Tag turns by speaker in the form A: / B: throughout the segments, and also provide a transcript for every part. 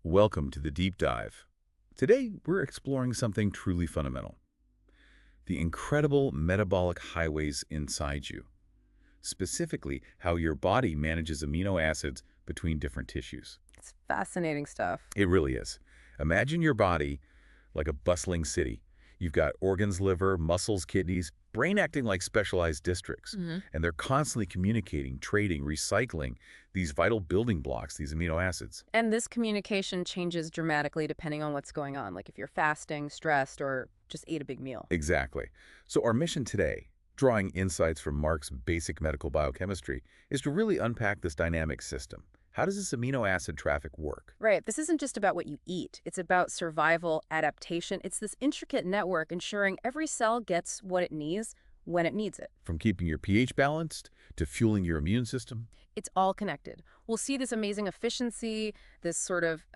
A: Welcome to the deep dive. Today, we're exploring something truly fundamental. The incredible metabolic highways inside you. Specifically, how your body manages amino acids between different tissues.
B: It's fascinating stuff.
A: It really is. Imagine your body like a bustling city. You've got organs, liver, muscles, kidneys, brain acting like specialized districts. And they're constantly communicating, trading, recycling these vital building blocks, these amino acids.
B: And this communication changes dramatically depending on what's going on, like if you're fasting, stressed, or just ate a big meal.
A: Exactly. So our mission today, drawing insights from Mark's Basic Medical Biochemistry, is to really unpack this dynamic system. How does this amino acid traffic work?
B: Right. This isn't just about what you eat. It's about survival, adaptation. It's this intricate network ensuring every cell gets what it needs when it needs it.
A: From keeping your pH balanced to fueling your immune system?
B: It's all connected. We'll see this amazing efficiency, this sort of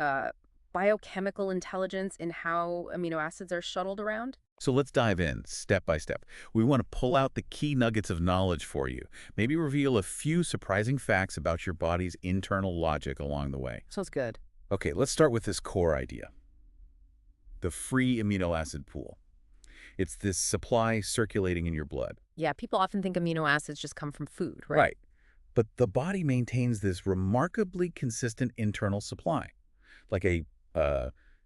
B: biochemical intelligence in how amino acids are shuttled around.
A: So let's dive in step by step. We want to pull out the key nuggets of knowledge for you. Maybe reveal a few surprising facts about your body's internal logic along the way.
B: Sounds good.
A: Okay, let's start with this core idea. The free amino acid pool. It's this supply circulating in your blood.
B: Yeah, people often think amino acids just come from food, right?
A: Right. But the body maintains this remarkably consistent internal supply, like a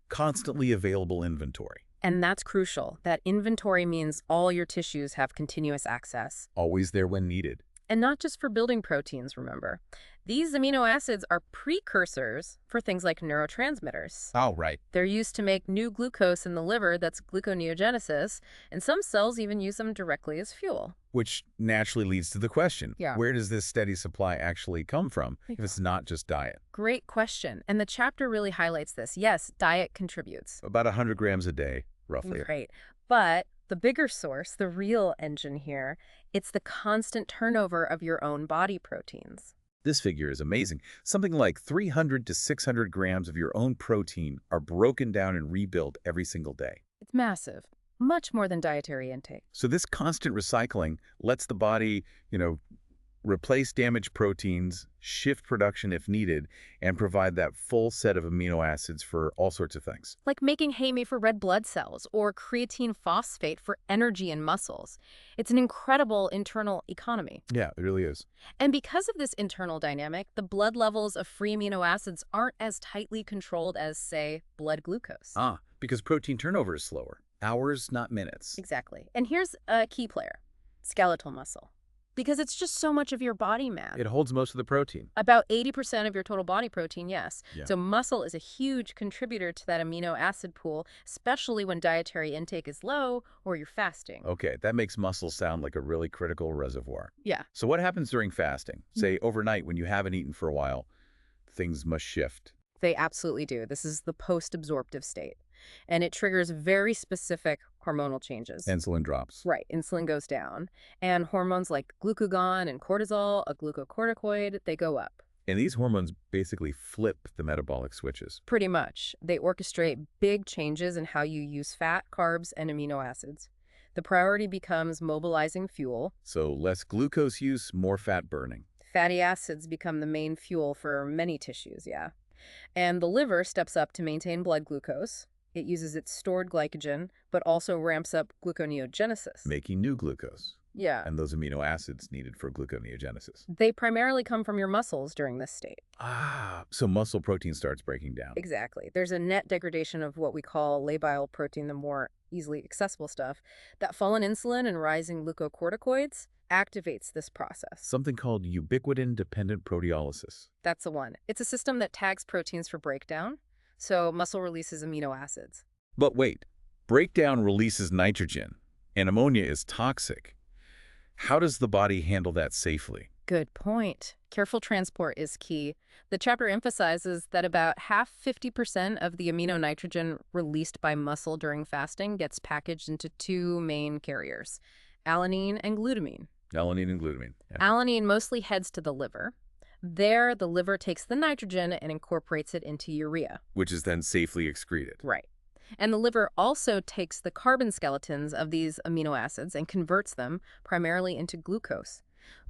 A: constantly available inventory.
B: And that's crucial. That inventory means all your tissues have continuous access.
A: Always there when needed.
B: And not just for building proteins, remember. These amino acids are precursors for things like neurotransmitters.
A: Oh, right.
B: They're used to make new glucose in the liver, that's gluconeogenesis, and some cells even use them directly as fuel.
A: Which naturally leads to the question,
B: Yeah.
A: where does this steady supply actually come from if it's not just diet?
B: Great question. And the chapter really highlights this. Yes, diet contributes.
A: About 100 grams a day, roughly.
B: Great. But the bigger source, the real engine here, it's the constant turnover of your own body proteins.
A: This figure is amazing. Something like 300 to 600 grams of your own protein are broken down and rebuilt every single day.
B: It's massive, much more than dietary intake.
A: So this constant recycling lets the body, replace damaged proteins, shift production if needed, and provide that full set of amino acids for all sorts of things.
B: Like making hay for red blood cells or creatine phosphate for energy and muscles. It's an incredible internal economy.
A: Yeah, it really is.
B: And because of this internal dynamic, the blood levels of free amino acids aren't as tightly controlled as, say, blood glucose.
A: Because protein turnover is slower. Hours, not minutes.
B: Exactly. And here's a key player, skeletal muscle. Because it's just so much of your body mass.
A: It holds most of the protein.
B: About 80% of your total body protein, yes.
A: Yeah.
B: So muscle is a huge contributor to that amino acid pool, especially when dietary intake is low or you're fasting.
A: Okay, that makes muscle sound like a really critical reservoir.
B: Yeah.
A: So what happens during fasting? Say overnight when you haven't eaten for a while, things must shift.
B: They absolutely do. This is the post-absorptive state. And it triggers very specific hormonal changes.
A: Insulin drops.
B: Right. Insulin goes down. And hormones like glucagon and cortisol, a glucocorticoid, they go up.
A: And these hormones basically flip the metabolic switches.
B: Pretty much. They orchestrate big changes in how you use fat, carbs, and amino acids. The priority becomes mobilizing fuel.
A: So less glucose use, more fat burning.
B: Fatty acids become the main fuel for many tissues, yeah. And the liver steps up to maintain blood glucose. It uses its stored glycogen, but also ramps up gluconeogenesis.
A: Making new glucose.
B: Yeah.
A: And those amino acids needed for gluconeogenesis.
B: They primarily come from your muscles during this state.
A: So muscle protein starts breaking down.
B: Exactly. There's a net degradation of what we call labile protein, the more easily accessible stuff. That fallen insulin and rising glucocorticoids activates this process.
A: Something called ubiquitin-dependent proteolysis.
B: That's the one. It's a system that tags proteins for breakdown. So muscle releases amino acids.
A: But wait, breakdown releases nitrogen, and ammonia is toxic. How does the body handle that safely?
B: Good point. Careful transport is key. The chapter emphasizes that about 50% of the amino nitrogen released by muscle during fasting gets packaged into two main carriers, alanine and glutamine.
A: Alanine and glutamine. Yeah.
B: Alanine mostly heads to the liver. There, the liver takes the nitrogen and incorporates it into urea.
A: Which is then safely excreted.
B: Right. And the liver also takes the carbon skeletons of these amino acids and converts them primarily into glucose.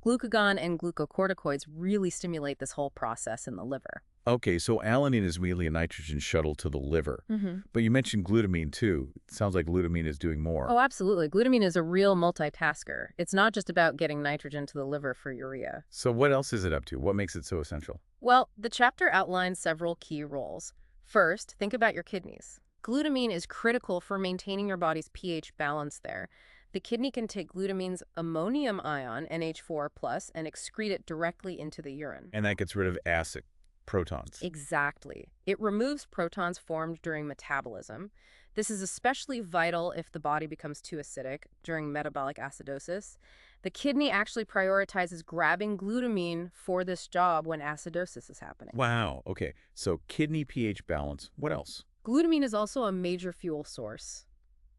B: Glucagon and glucocorticoids really stimulate this whole process in the liver.
A: Okay, so alanine is really a nitrogen shuttle to the liver.
B: Mm-hmm.
A: But you mentioned glutamine, too. It sounds like glutamine is doing more.
B: Oh, absolutely. Glutamine is a real multitasker. It's not just about getting nitrogen to the liver for urea.
A: So what else is it up to? What makes it so essential?
B: Well, the chapter outlines several key roles. First, think about your kidneys. Glutamine is critical for maintaining your body's pH balance there. The kidney can take glutamine's ammonium ion, NH4+, and excrete it directly into the urine.
A: And that gets rid of acid, protons.
B: Exactly. It removes protons formed during metabolism. This is especially vital if the body becomes too acidic during metabolic acidosis. The kidney actually prioritizes grabbing glutamine for this job when acidosis is happening.
A: Wow, okay. So kidney pH balance. What else?
B: Glutamine is also a major fuel source.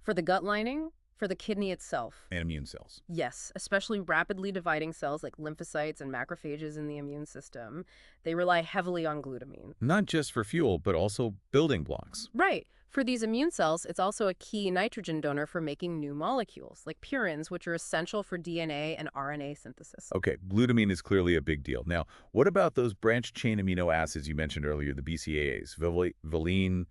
B: For the gut lining, for the kidney itself.
A: And immune cells.
B: Yes, especially rapidly dividing cells like lymphocytes and macrophages in the immune system. They rely heavily on glutamine.
A: Not just for fuel, but also building blocks.
B: Right. For these immune cells, it's also a key nitrogen donor for making new molecules, like purines, which are essential for DNA and RNA synthesis.
A: Okay, glutamine is clearly a big deal. Now, what about those branched-chain amino acids you mentioned earlier, the BCAAs? Valine,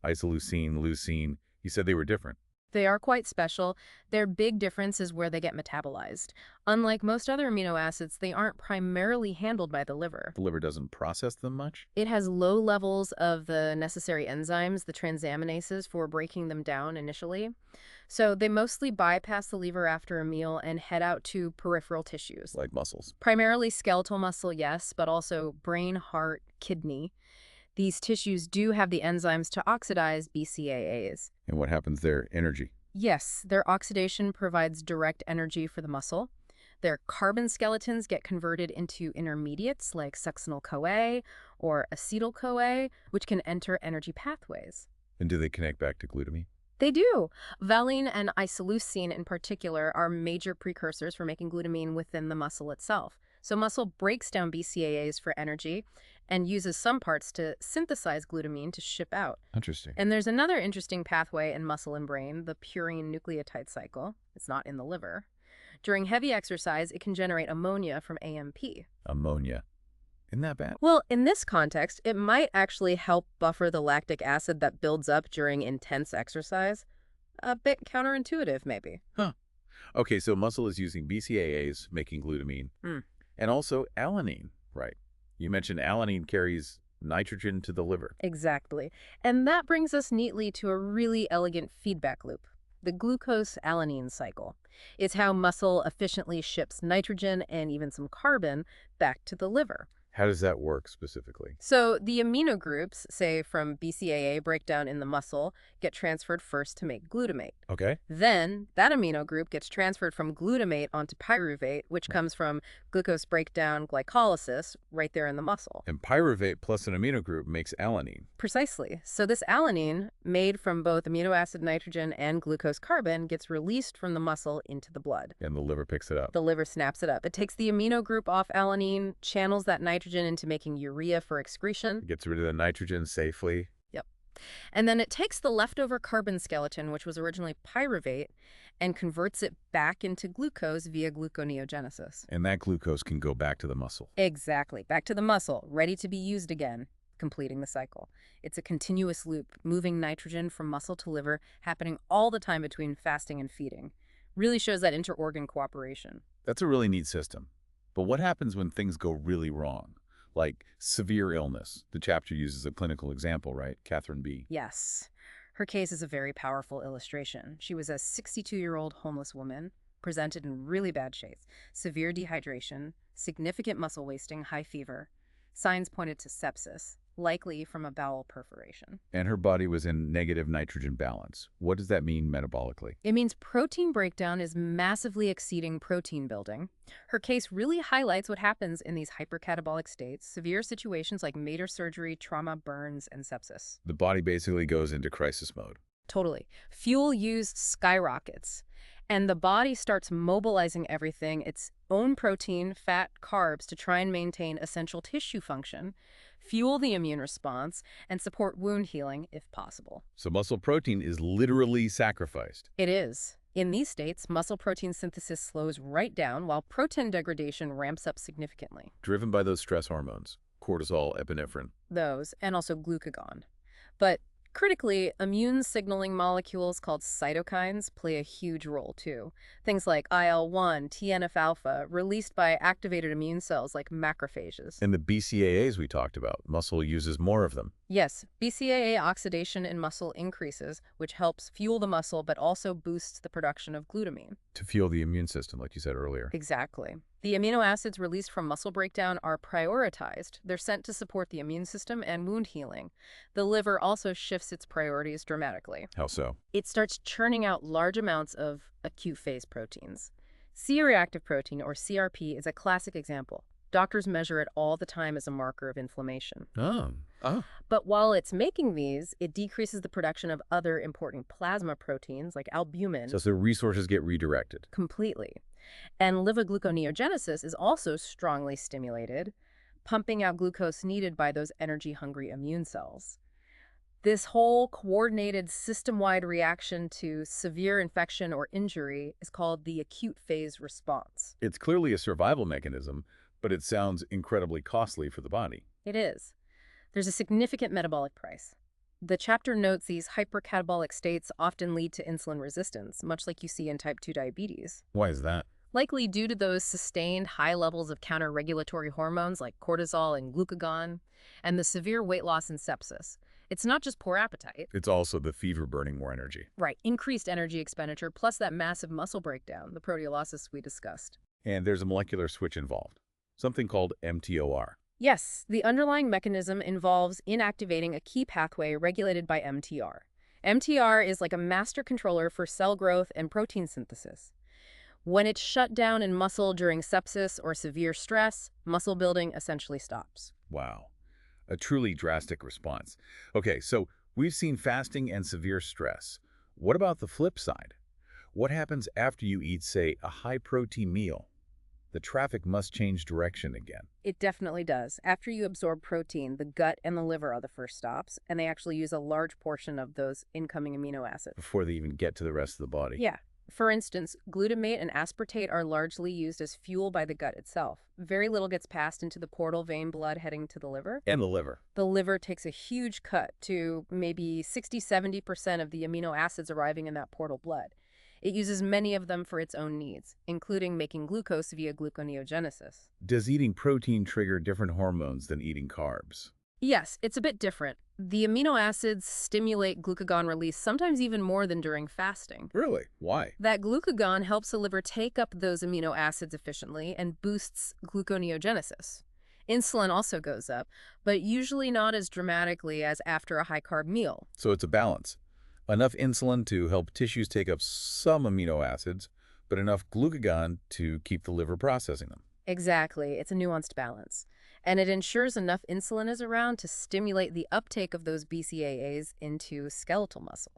A: isoleucine, leucine. You said they were different.
B: They are quite special. Their big difference is where they get metabolized. Unlike most other amino acids, they aren't primarily handled by the liver.
A: The liver doesn't process them much?
B: It has low levels of the necessary enzymes, the transaminases, for breaking them down initially. So they mostly bypass the liver after a meal and head out to peripheral tissues.
A: Like muscles.
B: Primarily skeletal muscle, yes, but also brain, heart, kidney. These tissues do have the enzymes to oxidize BCAAs.
A: And what happens there? Energy.
B: Yes, their oxidation provides direct energy for the muscle. Their carbon skeletons get converted into intermediates like succinyl-CoA or acetyl-CoA, which can enter energy pathways.
A: And do they connect back to glutamine?
B: They do. Valine and isoleucine in particular are major precursors for making glutamine within the muscle itself. So muscle breaks down BCAAs for energy and uses some parts to synthesize glutamine to ship out.
A: Interesting.
B: And there's another interesting pathway in muscle and brain, the purine nucleotide cycle. It's not in the liver. During heavy exercise, it can generate ammonia from AMP.
A: Ammonia. Isn't that bad?
B: Well, in this context, it might actually help buffer the lactic acid that builds up during intense exercise. A bit counterintuitive, maybe.
A: Huh. Okay, so muscle is using BCAAs, making glutamine, and also alanine, right? You mentioned alanine carries nitrogen to the liver.
B: Exactly. And that brings us neatly to a really elegant feedback loop, the glucose-alanine cycle. It's how muscle efficiently ships nitrogen and even some carbon back to the liver.
A: How does that work specifically?
B: So the amino groups, say from BCAA breakdown in the muscle, get transferred first to make glutamate.
A: Okay.
B: Then that amino group gets transferred from glutamate onto pyruvate, which comes from glucose breakdown glycolysis right there in the muscle.
A: And pyruvate plus an amino group makes alanine.
B: Precisely. So this alanine, made from both amino acid nitrogen and glucose carbon, gets released from the muscle into the blood.
A: And the liver picks it up.
B: The liver snaps it up. It takes the amino group off alanine, channels that nitrogen into making urea for excretion.
A: It gets rid of the nitrogen safely.
B: Yep. And then it takes the leftover carbon skeleton, which was originally pyruvate, and converts it back into glucose via gluconeogenesis.
A: And that glucose can go back to the muscle.
B: Exactly. Back to the muscle, ready to be used again, completing the cycle. It's a continuous loop, moving nitrogen from muscle to liver, happening all the time between fasting and feeding. Really shows that inter-organ cooperation.
A: That's a really neat system. But what happens when things go really wrong? Like severe illness. The chapter uses a clinical example, right? Katherine B.
B: Yes. Her case is a very powerful illustration. She was a 62-year-old homeless woman, presented in really bad shape. Severe dehydration, significant muscle wasting, high fever. Signs pointed to sepsis, likely from a bowel perforation.
A: And her body was in negative nitrogen balance. What does that mean metabolically?
B: It means protein breakdown is massively exceeding protein building. Her case really highlights what happens in these hypercatabolic states, severe situations like major surgery, trauma, burns, and sepsis.
A: The body basically goes into crisis mode.
B: Totally. Fuel use skyrockets. And the body starts mobilizing everything, its own protein, fat, carbs, to try and maintain essential tissue function, fuel the immune response, and support wound healing if possible.
A: So muscle protein is literally sacrificed.
B: It is. In these states, muscle protein synthesis slows right down while protein degradation ramps up significantly.
A: Driven by those stress hormones, cortisol, epinephrine.
B: Those, and also glucagon. But critically, immune signaling molecules called cytokines play a huge role too. Things like IL-1 TNF alpha, released by activated immune cells like macrophages.
A: And the BCAAs we talked about, muscle uses more of them.
B: Yes, BCAA oxidation in muscle increases, which helps fuel the muscle but also boosts the production of glutamine.
A: To fuel the immune system, like you said earlier.
B: Exactly. The amino acids released from muscle breakdown are prioritized. They're sent to support the immune system and wound healing. The liver also shifts its priorities dramatically.
A: How so?
B: It starts churning out large amounts of acute-phase proteins. C-reactive protein, or CRP, is a classic example. Doctors measure it all the time as a marker of inflammation. But while it's making these, it decreases the production of other important plasma proteins like albumin.
A: So the resources get redirected.
B: Completely. And liver gluconeogenesis is also strongly stimulated, pumping out glucose needed by those energy-hungry immune cells. This whole coordinated system-wide reaction to severe infection or injury is called the acute phase response.
A: It's clearly a survival mechanism, but it sounds incredibly costly for the body.
B: It is. There's a significant metabolic price. The chapter notes these hypercatabolic states often lead to insulin resistance, much like you see in type 2 diabetes.
A: Why is that?
B: Likely due to those sustained high levels of counter-regulatory hormones like cortisol and glucagon, and the severe weight loss and sepsis. It's not just poor appetite.
A: It's also the fever burning more energy.
B: Right, increased energy expenditure plus that massive muscle breakdown, the proteolysis we discussed.
A: And there's a molecular switch involved, something called mTOR.
B: Yes, the underlying mechanism involves inactivating a key pathway regulated by mTOR. mTOR is like a master controller for cell growth and protein synthesis. When it's shut down in muscle during sepsis or severe stress, muscle building essentially stops.
A: Wow. A truly drastic response. Okay, so we've seen fasting and severe stress. What about the flip side? What happens after you eat, say, a high-protein meal? The traffic must change direction again.
B: It definitely does. After you absorb protein, the gut and the liver are the first stops, and they actually use a large portion of those incoming amino acids.
A: Before they even get to the rest of the body.
B: Yeah. For instance, glutamate and aspartate are largely used as fuel by the gut itself. Very little gets passed into the portal vein blood heading to the liver.
A: And the liver.
B: The liver takes a huge cut to maybe 60–70% of the amino acids arriving in that portal blood. It uses many of them for its own needs, including making glucose via gluconeogenesis.
A: Does eating protein trigger different hormones than eating carbs?
B: Yes, it's a bit different. The amino acids stimulate glucagon release sometimes even more than during fasting.
A: Really? Why?
B: That glucagon helps the liver take up those amino acids efficiently and boosts gluconeogenesis. Insulin also goes up, but usually not as dramatically as after a high-carb meal.
A: So it's a balance. Enough insulin to help tissues take up some amino acids, but enough glucagon to keep the liver processing them.
B: Exactly. It's a nuanced balance. And it ensures enough insulin is around to stimulate the uptake of those BCAAs into skeletal muscle.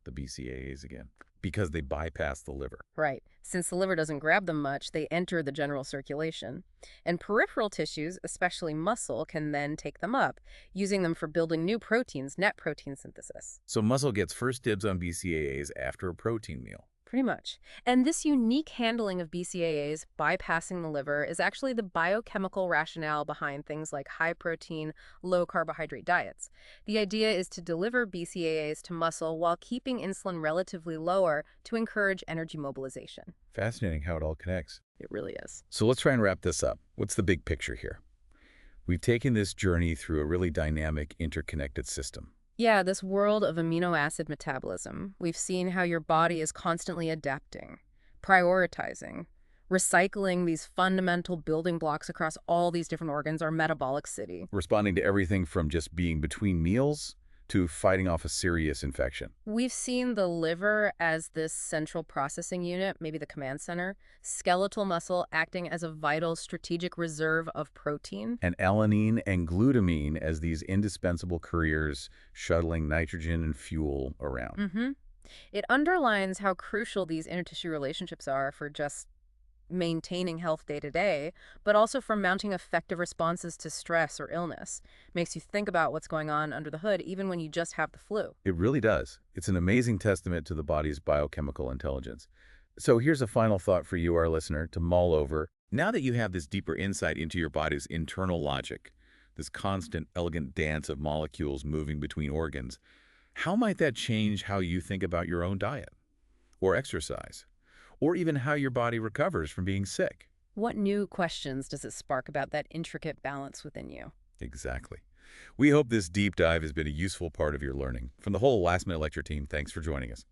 A: The BCAAs again. Because they bypass the liver.
B: Right. Since the liver doesn't grab them much, they enter the general circulation. And peripheral tissues, especially muscle, can then take them up, using them for building new proteins, net protein synthesis.
A: So muscle gets first dibs on BCAAs after a protein meal.
B: Pretty much. And this unique handling of BCAAs bypassing the liver is actually the biochemical rationale behind things like high-protein, low-carbohydrate diets. The idea is to deliver BCAAs to muscle while keeping insulin relatively lower to encourage energy mobilization.
A: Fascinating how it all connects.
B: It really is.
A: So let's try and wrap this up. What's the big picture here? We've taken this journey through a really dynamic, interconnected system.
B: Yeah, this world of amino acid metabolism. We've seen how your body is constantly adapting, prioritizing, recycling these fundamental building blocks across all these different organs, our metabolic city.
A: Responding to everything from just being between meals to fighting off a serious infection.
B: We've seen the liver as this central processing unit, maybe the command center, skeletal muscle acting as a vital strategic reserve of protein.
A: And alanine and glutamine as these indispensable couriers shuttling nitrogen and fuel around.
B: It underlines how crucial these intertissue relationships are for just maintaining health day to day, but also for mounting effective responses to stress or illness. Makes you think about what's going on under the hood, even when you just have the flu.
A: It really does. It's an amazing testament to the body's biochemical intelligence. So here's a final thought for you, our listener, to mull over. Now that you have this deeper insight into your body's internal logic, this constant, elegant dance of molecules moving between organs, how might that change how you think about your own diet or exercise, or even how your body recovers from being sick?
B: What new questions does it spark about that intricate balance within you?
A: Exactly. We hope this deep dive has been a useful part of your learning. From the whole Last Minute Lecture team, thanks for joining us.